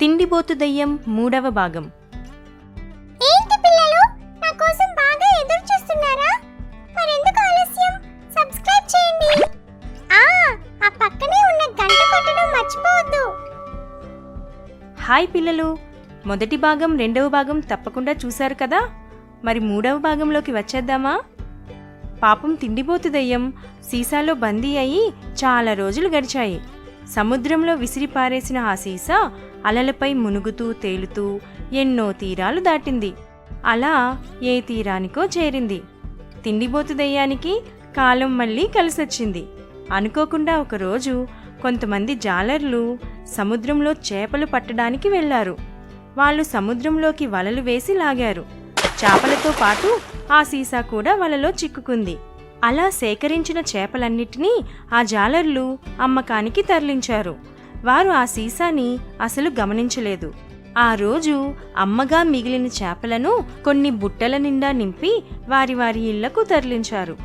తిండిబోతు దయ్యం 3వ భాగం. ఏంటి పిల్లలు, నా కోసం బాగా ఎదురు చూస్తున్నారా? మరెందుకు ఆలస్యం? సబ్స్క్రైబ్ చేయండి. ఆ పక్కనే ఉన్న గంట కొట్టడం మర్చిపోవద్దు. హాయ్ పిల్లలు, మొదటి భాగం 2వ భాగం తప్పకుండా చూశారు కదా. మరి 3వ భాగంలోకి వచ్చేద్దామా? పాపం తిండిబోతు దయ్యం సీసాలో బందీ అయి చాలా రోజులు గడిచాయి. సముద్రంలో విసిరిపారేసిన ఆ సీసా అలలపై మునుగుతూ తేలుతూ ఎన్నో తీరాలు దాటింది. అలా ఏ తీరానికో చేరింది. తిండిబోతు దయ్యానికి కాలం మళ్ళీ కలిసొచ్చింది. అనుకోకుండా ఒకరోజు కొంతమంది జాలర్లు సముద్రంలో చేపలు పట్టడానికి వెళ్లారు. వాళ్ళు సముద్రంలోకి వలలు వేసి లాగారు. చేపలతో పాటు ఆ సీసా కూడా వలలో చిక్కుకుంది. అలా సేకరించిన చేపలన్నిటినీ ఆ జాలర్లు అమ్మకానికి తరలించారు. వారు ఆ సీసాని అసలు గమనించలేదు. ఆ రోజు అమ్మగా మిగిలిన చేపలను కొన్ని బుట్టల నిండా నింపి వారి వారి ఇళ్లకు తరలించారు.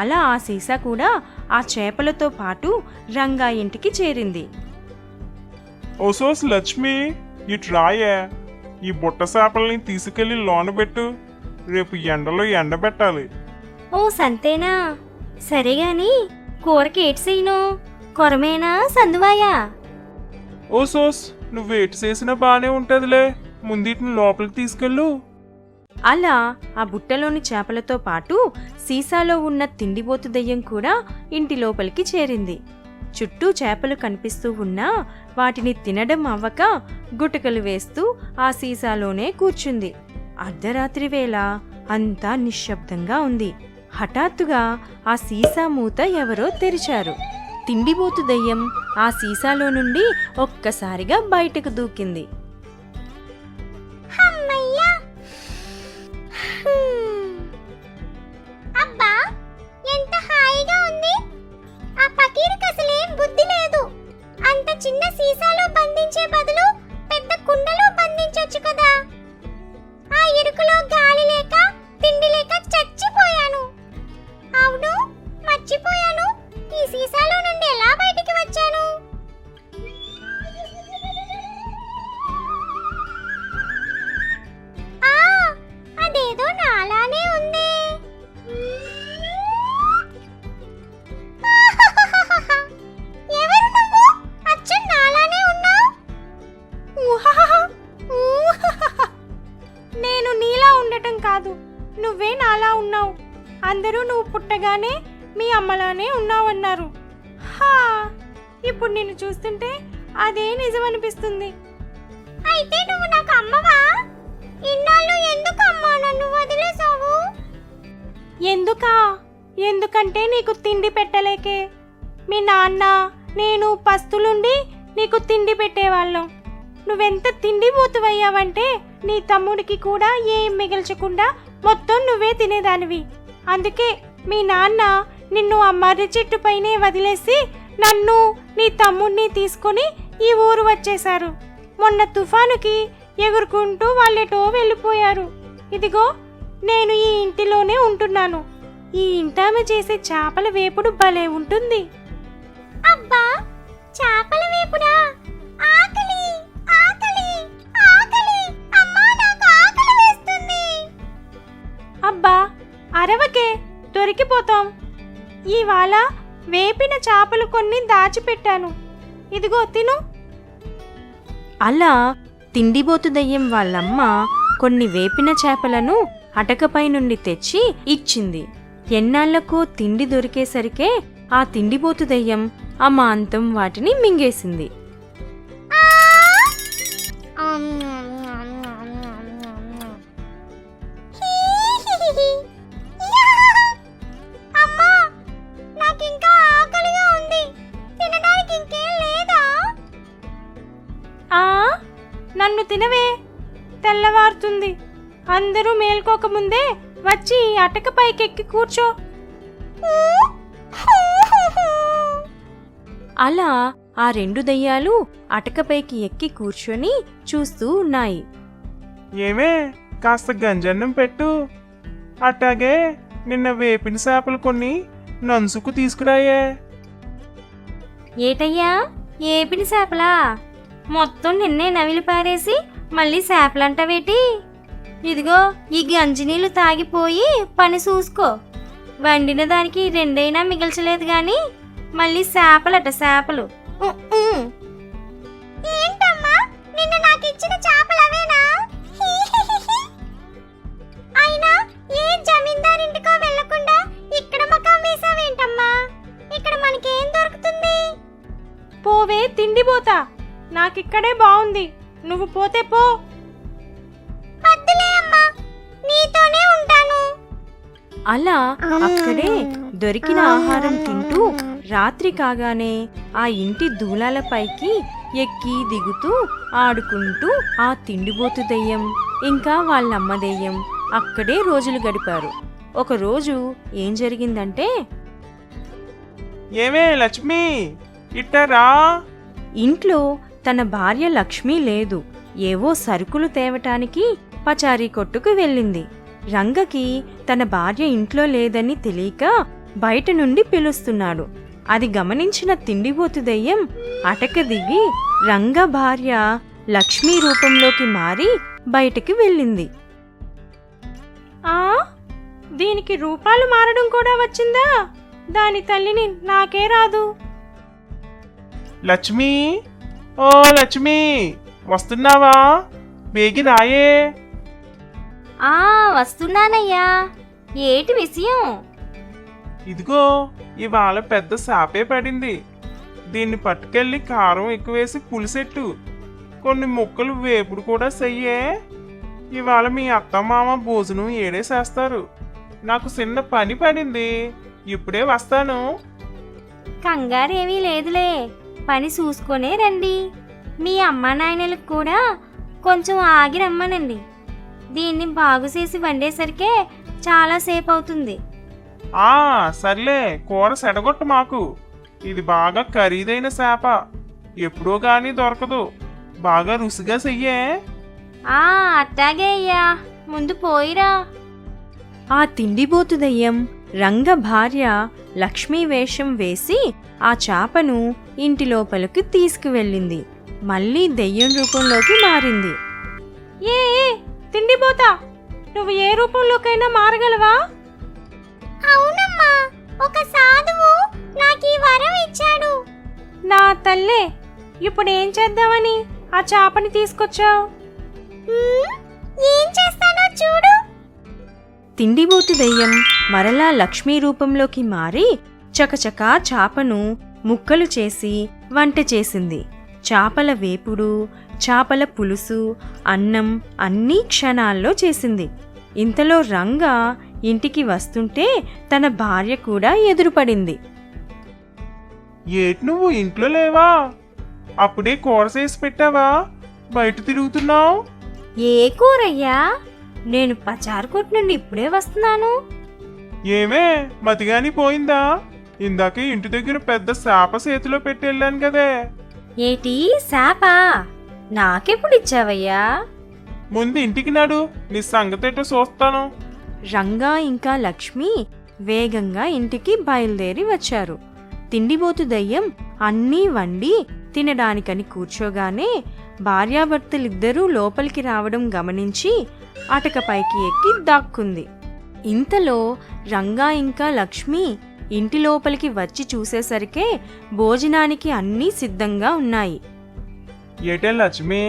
అలా ఆ సీసా కూడా ఆ చేపలతో పాటు రంగా ఇంటికి చేరింది. ఓసోస్ లక్ష్మి, ఇటు రాయే. ఈ బుట్ట చేపల్ని తీసుకెళ్లి లోనబెట్టు. రేపు ఎండలో ఎండబెట్టాలి. ఓ సంతేనా? సరేగాని కూరకి ఏడ్సేయను, కొరమేనా సందువాయా? ఓసోస్, నువ్వేటి చేసినా బానే ఉంటదిలే. ముందిటిని లోపలికి తీసుకెళ్ళు. అలా ఆ బుట్టలోని చేపలతో పాటు సీసాలో ఉన్న తిండిబోతు దయ్యం కూడా ఇంటి లోపలికి చేరింది. చుట్టూ చేపలు కనిపిస్తూ ఉన్నా వాటిని తినడం అవ్వక గుటకలు వేస్తూ ఆ సీసాలోనే కూర్చుంది. అర్ధరాత్రి వేళ అంతా నిశ్శబ్దంగా ఉంది. హఠాత్తుగా ఆ సీసా మూత ఎవరో తెరిచారు. తిండిబోతు దయ్యం ఆ సీసాలో నుండి ఒక్కసారిగా బయటకు దూకింది. అబ్బా, ఎంత హాయిగా ఉంది. ఆ పకీరుకి అసలేం బుద్ధి లేదు. అంత చిన్న సీసాలో బంధించే బదులు పెద్ద కుండలో బంధించొచ్చు కదా. ఆ ఇరుకులో గాలి లేక తిండి లేక చచ్చిపోయాను. అవును, మర్చిపోయాను, ఈ సీసాలో నుండి ఎలా బయటికి వచ్చాను? అదేదో నాలానే ఉంది. ఎవరు నువ్వు? అచ్చం నాలానే ఉన్నావు. నేను నీలా ఉండటం కాదు, నువ్వే నాలా ఉన్నావు. అందరూ నువ్వు పుట్టగానే మీ అమ్మలానే ఉన్నావన్నారు. ఇప్పుడు నిన్ను చూస్తుంటే అదే నిజమనిపిస్తుంది. అయితే నువ్వు నాకు అమ్మవా? ఇన్నాళ్ళు ఎందుకు అమ్మా నన్ను వదిలేసావు? ఎందుకంటే నీకు తిండి పెట్టలేకే. మీ నాన్న నేను పస్తులుండి నీకు తిండి పెట్టేవాళ్ళం. నువ్వెంత తిండిపోతువయ్యావంటే నీ తమ్ముడికి కూడా ఏం మిగల్చకుండా మొత్తం నువ్వే తినేదానివి. అందుకే మీ నాన్న నిన్ను ఆ మర్రి చెట్టు పైనే వదిలేసి నన్ను నీ తమ్ముడిని తీసుకుని ఈ ఊరు వచ్చేశారు. మొన్న తుఫానుకి ఎగురుకుంటూ వాళ్ళెటో వెళ్ళిపోయారు. ఇదిగో నేను ఈ ఇంటిలోనే ఉంటున్నాను. ఈ ఇంటామె చేసే చేపల వేపుడు భలే ఉంటుంది. అబ్బా, చేపల వేపుడా? ఆకలి ఆకలి ఆకలి, అమ్మా నాకు ఆకలి వేస్తుంది. అబ్బా అరవకే, దొరికిపోతాం. ఇవాళ వేపిన చేపలు కొన్ని దాచిపెట్టాను, ఇదిగో తిను. అలా తిండిబోతు దయ్యం వాళ్ళమ్మ కొన్ని వేపిన చేపలను అటకపై నుండి తెచ్చి ఇచ్చింది. ఎన్నాళ్లకో తిండి దొరికేసరికే ఆ తిండిబోతు దయ్యం అమాంతం వాటిని మింగేసింది. అమ్మా, నాకింకా ఆకలిగా ఉంది. తినడానికి ఇంకేం లేదా? నన్ను తినవే, తెల్లవారుతుంది. అందరూ మేల్కోకముందే వచ్చి అటకపైకెక్కి కూర్చో. అలా ఆ 2 దయ్యాలు అటకపైకి ఎక్కి కూర్చొని చూస్తూ ఉన్నాయి. ఏమే, కాస్త గంజన్నం పెట్టు. అట్టాగే నిన్న వేపిన చేపలు కొన్ని నంచుకు తీసుకురాయే. ఏటయ్యా, ఏపిన చేపలా? మొత్తం నిన్నే నవిలి పారేసి మళ్ళీ శాపలంటవేటి? ఇదిగో ఈ గంజినీళ్ళు తాగిపోయి పని చూసుకో. వండిన దానికి రెండైనా మిగల్చలేదు గాని మళ్ళీ శాపలట శాపలు. ఏంటమ్మా, నిన్న నాకు ఇచ్చిన చేపలవేనా? అయినా ఏ జమీందారింటికో వెళ్లకుండా ఇక్కడ మకాం వేసావేంటమ్మా? ఇక్కడ మనకేం దొరుకుతుంది? పోవే తిండిపోతా, నాకిక్కడే బాగుంది, నువ్వు పోతే పో. వద్దులే అమ్మా, నీతోనే ఉంటాను. అలా అక్కడే దొరికిన ఆహారం తింటూ రాత్రి కాగానే ఆ ఇంటి దూలాలపైకి ఎక్కి దిగుతూ ఆడుకుంటూ ఆ తిండిబోతు దెయ్యం ఇంకా వాళ్ళమ్మ దెయ్యం అక్కడే రోజులు గడిపారు. ఒకరోజు ఏం జరిగిందంటే, ఏమే లక్ష్మి, ఇట్టరా. ఇంట్లో తన భార్య లక్ష్మి లేదు. ఏవో సరుకులు తేవటానికి పచారీ కొట్టుకు వెళ్ళింది. రంగకి తన భార్య ఇంట్లో లేదని తెలియక బయట నుండి పిలుస్తున్నాడు. అది గమనించిన తిండిబోతు దెయ్యం అటక దిగి రంగ భార్య లక్ష్మీ రూపంలోకి మారి బయటికి వెళ్ళింది. ఆ దీనికి రూపాలు మారడం కూడా వచ్చిందా? దాని తల్లిని నాకే రాదు. లక్ష్మి, ఓ లక్ష్మి, వస్తున్నావా? బేగి రాయే. వస్తున్నానయ్యా. ఏటి విషయం? ఇదిగో ఇవాళ పెద్ద శాపే పడింది. దీన్ని పట్టుకెళ్ళి కారం ఎక్కువేసి పులిసెట్టు, కొన్ని ముక్కలు వేపుడు కూడా చెయ్యే. ఇవాళ మీ అత్తమామ భోజనం ఏడేసేస్తారు. నాకు చిన్న పని పడింది, ఇప్పుడే వస్తాను. కంగారేమీ లేదులే, పని చూసుకొనే రండి. మీ అమ్మా నాయనలకు కూడా కొంచెం ఆగి రమ్మనండి. దీన్ని బాగు చేసి వండేసరికే చాలా సేపు అవుతుంది. సర్లే, కూర సెడగొట్టు మాకు. ఇది బాగా ఖరీదైన చేప, ఎప్పుడో గాని దొరకదు. బాగా రుచిగా చెయ్యే. అట్టాగే అయ్యా, ముందు పోయిరా. ఆ తిండిబోతు దెయ్యం రంగ భార్య లక్ష్మీ వేషం వేసి ఆ చాపను ఇంటి లోపలికి తీసుకువెళ్ళింది. మళ్ళీ దెయ్యం రూపంలోకి మారింది. ఏ తిండిబోతా, నువ్వు ఏ రూపంలోకైనా మారగలవా? అవునమ్మా, ఒక సాధువు నాకు ఈ వరం ఇచ్చాడు. నా తల్లే, ఇప్పుడు ఏం చేద్దామని ఆ చాపని తీసుకొచ్చావు? ఏం చేస్తానో చూడు. తిండిబోతు దెయ్యం మరలా లక్ష్మీ రూపంలోకి మారి చకచకా చాపను ముక్కలు చేసి వంట చేసింది. చాపల వేపుడు, చాపల పులుసు, అన్నం అన్నీ క్షణాల్లో చేసింది. ఇంతలో రంగ ఇంటికి వస్తుంటే తన భార్య కూడా ఎదురుపడింది. ఏటి నువ్వు ఇంట్లో లేవా? అప్పుడే కూర చేసి పెట్టావా? బయట తిరుగుతున్నావు? ఏ కూరయ్యా? నేను పచారు కొట్టు నుండి ఇప్పుడే వస్తున్నాను. ఏమే మతిగాని పోయిందా? ఇందాక ఇంటి దగ్గర పెద్ద శాప చేతిలో పెట్టి వెళ్ళాను కదే. ఏటి శాపా? నాకెప్పుడు ఇచ్చావయ్యా? ముందు ఇంటికి నాడు, నీ సంగతేటో చూస్తాను. రంగా ఇంకా లక్ష్మి వేగంగా ఇంటికి బయలుదేరి వచ్చారు. తిండిబోతు దయ్యం అన్నీ వండి తినడానికని కూర్చోగానే భార్యాభర్తలిద్దరూ లోపలికి రావడం గమనించి అటకపైకి ఎక్కి దాక్కుంది. ఇంతలో రంగా ఇంకా లక్ష్మి ఇంటి లోపలికి వచ్చి చూసేసరికే భోజనానికి అన్నీ సిద్ధంగా ఉన్నాయి. ఏటే లక్ష్మి,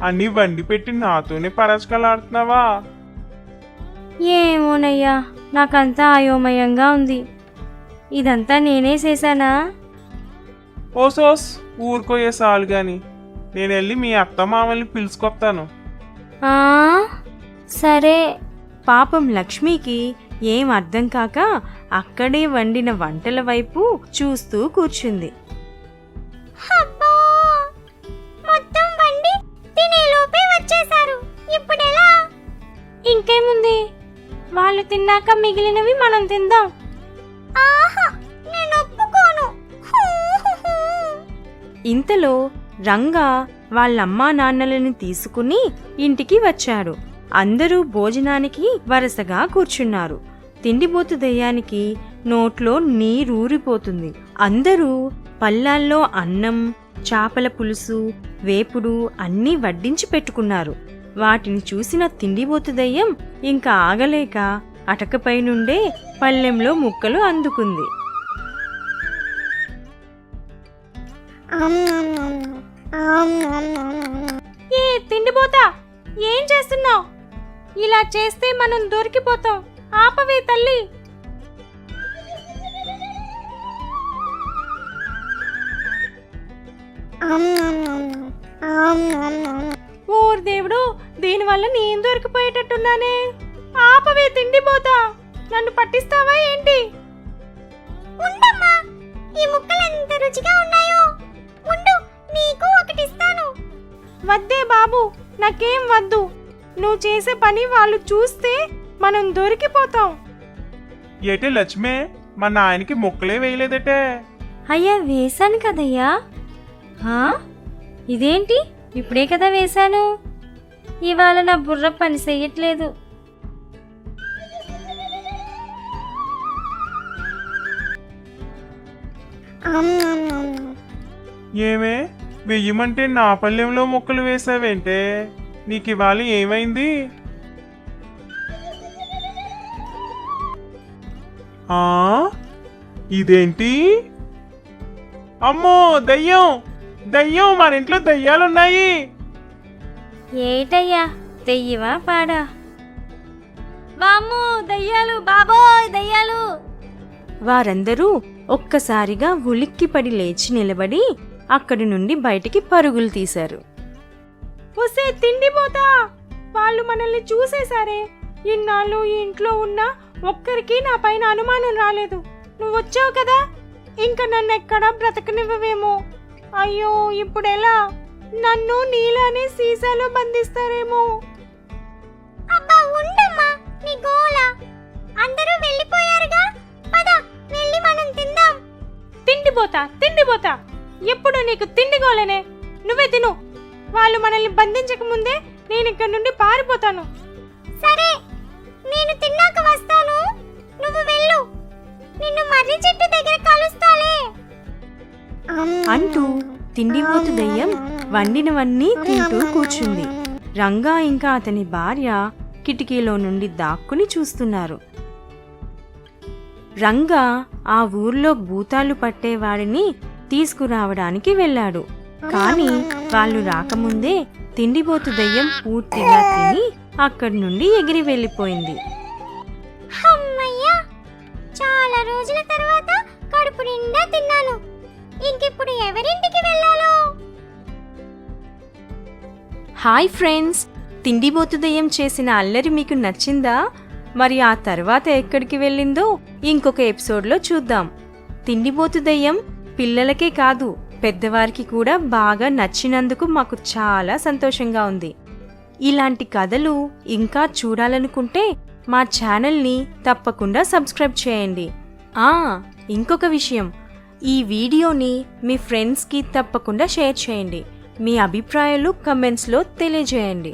అన్నీ వండి పెట్టి నాతోనే పరచకలాడుతున్నావా? ఏమోనయ్యా, నాకంతా అయోమయంగా ఉంది. ఇదంతా నేనే చేశానా? ఓసోస్, ఊరుకోయే సాలు గాని. నేను వెళ్ళి మీ అత్త మామల్ని పిలుచుకొస్తాను. సరే. పాపం లక్ష్మికి ఏం అర్థం కాక అక్కడే వండిన వంటల వైపు చూస్తూ కూర్చుంది. మొత్తం వండి తినేలోపే వచ్చేశారు. ఇప్పుడెలా? ఇంకేముంది, వాళ్ళు తిన్నాక మిగిలినవి మనం తిందాం. నేను ఒప్పుకోను. ఇంతలో రంగా వాళ్ళమ్మా నాన్నలను తీసుకుని ఇంటికి వచ్చాడు. అందరూ భోజనానికి వరుసగా కూర్చున్నారు. తిండిబోతు దెయ్యానికి నోట్లో నీరూరిపోతుంది. అందరూ పళ్ళాల్లో అన్నం, చాపల పులుసు, వేపుడు అన్నీ వడ్డించి పెట్టుకున్నారు. వాటిని చూసిన తిండిబోతు దయ్యం ఇంకా ఆగలేక అటకపై నుండే పళ్ళెంలో ముక్కలు అందుకుంది. ఏ తిండిబోతా, ఏం చేస్తున్నావు? ఇలా చేస్తే మనం దొరికిపోతాం. ఆపవే తల్లి. ఓర్ దేవుడు, దీనివల్ల నేను దొరికిపోయేటట్టున్నానే. ఆపవే తిండిబోతా, నన్ను పట్టిస్తావా ఏంటి? ఉండమ్మా, ఈ ముక్కలు ఎంత రుచిగా ఉన్నాయో. ఉండు, నీకు ఒకటి ఇస్తాను. వద్దే బాబు, నాకేం వద్దు. నువ్వు చేసే పని వాళ్ళు చూస్తే మనం దొరికిపోతాం. ఏటే లక్ష్మే, మా నాయనకి ముక్కలే వేయలేదటే. అయ్యా వేశాను కదయ్యా. ఇదేంటి, ఇప్పుడే కదా వేశాను. ఇవాళ నా బుర్ర పని చెయ్యట్లేదు. ఏమే, వెయ్యమంటే నా పళ్ళెంలో ముక్కలు వేసావేంటే? నీకు ఇవాళ ఏమైంది? ఇదేంటి? అమ్మో, దయ్యం దయ్యం, మన ఇంట్లో దయ్యాలున్నాయి. ఏటయ్యా, దెయ్యమా పాడా? బామ్ము, దయ్యాలు, బాబోయ్ దయ్యాలు! వారందరూ ఒక్కసారిగా ఉలిక్కిపడి లేచి నిలబడి అక్కడి నుండి బయటికి పరుగులు తీశారు. ఒసే తిండిపోతా, వాళ్ళు మనల్ని చూసేశారే. ఇన్నాళ్ళు ఈ ఇంట్లో ఉన్నా ఒక్కరికి నా పైన అనుమానం రాలేదు. నువ్వు వచ్చావు కదా, ఇంకా నన్ను ఎక్కడా బ్రతకనివ్వవేమో. అయ్యో, ఇప్పుడెలా? నన్ను నీలానే సీసాలో బంధిస్తారేమో. అబ్బా ఉండమ్మా, నీ గోల. అందరూ వెళ్ళిపోయారుగా, పద వెళ్ళి మనం తిందాం. తిండిపోతా, ఎప్పుడు నీకు తిండి గోలనే. నువ్వే తిను. వాళ్ళు మనల్ని బంధించక ముందే నేను ఇక్కడి నుండి పారిపోతాను. సరే, నేను తిన్నాక వస్తాను, నువ్వు వెళ్ళు. నిన్ను మర్రి చెట్టు దగ్గర కలుస్తాలే అంటూ తిండిపోతు దయ్యం వండినవన్నీ తింటూ కూర్చుంది. రంగా ఇంకా అతని భార్య కిటికీలో నుండి దాక్కుని చూస్తున్నారు. రంగా ఆ ఊర్లో భూతాలు పట్టేవాడిని తీసుకురావడానికి వెళ్ళాడు. కాని వాళ్ళు రాకముందే తిండిపోతు దయ్యం పూర్తిగా తిని అక్కడి నుండి ఎగిరి వెళ్ళిపోయింది. అమ్మయ్యా, చాలా రోజుల తర్వాత కడుపు నిండా తిన్నాను. ఇంకిప్పుడు ఎవరింటికి వెళ్ళాలో? హాయ్ ఫ్రెండ్స్, తిండిబోతు దయ్యం చేసిన అల్లరి మీకు నచ్చిందా? మరి ఆ తర్వాత ఎక్కడికి వెళ్ళిందో ఇంకొక ఎపిసోడ్లో చూద్దాం. తిండిబోతు దయ్యం పిల్లలకే కాదు, పెద్దవారికి కూడా బాగా నచ్చినందుకు మాకు చాలా సంతోషంగా ఉంది. ఇలాంటి కథలు ఇంకా చూడాలనుకుంటే మా ఛానల్ని తప్పకుండా సబ్స్క్రైబ్ చేయండి. ఇంకొక విషయం, ఈ వీడియోని మీ ఫ్రెండ్స్కి తప్పకుండా షేర్ చేయండి. మీ అభిప్రాయాలు కమెంట్స్లో తెలియజేయండి.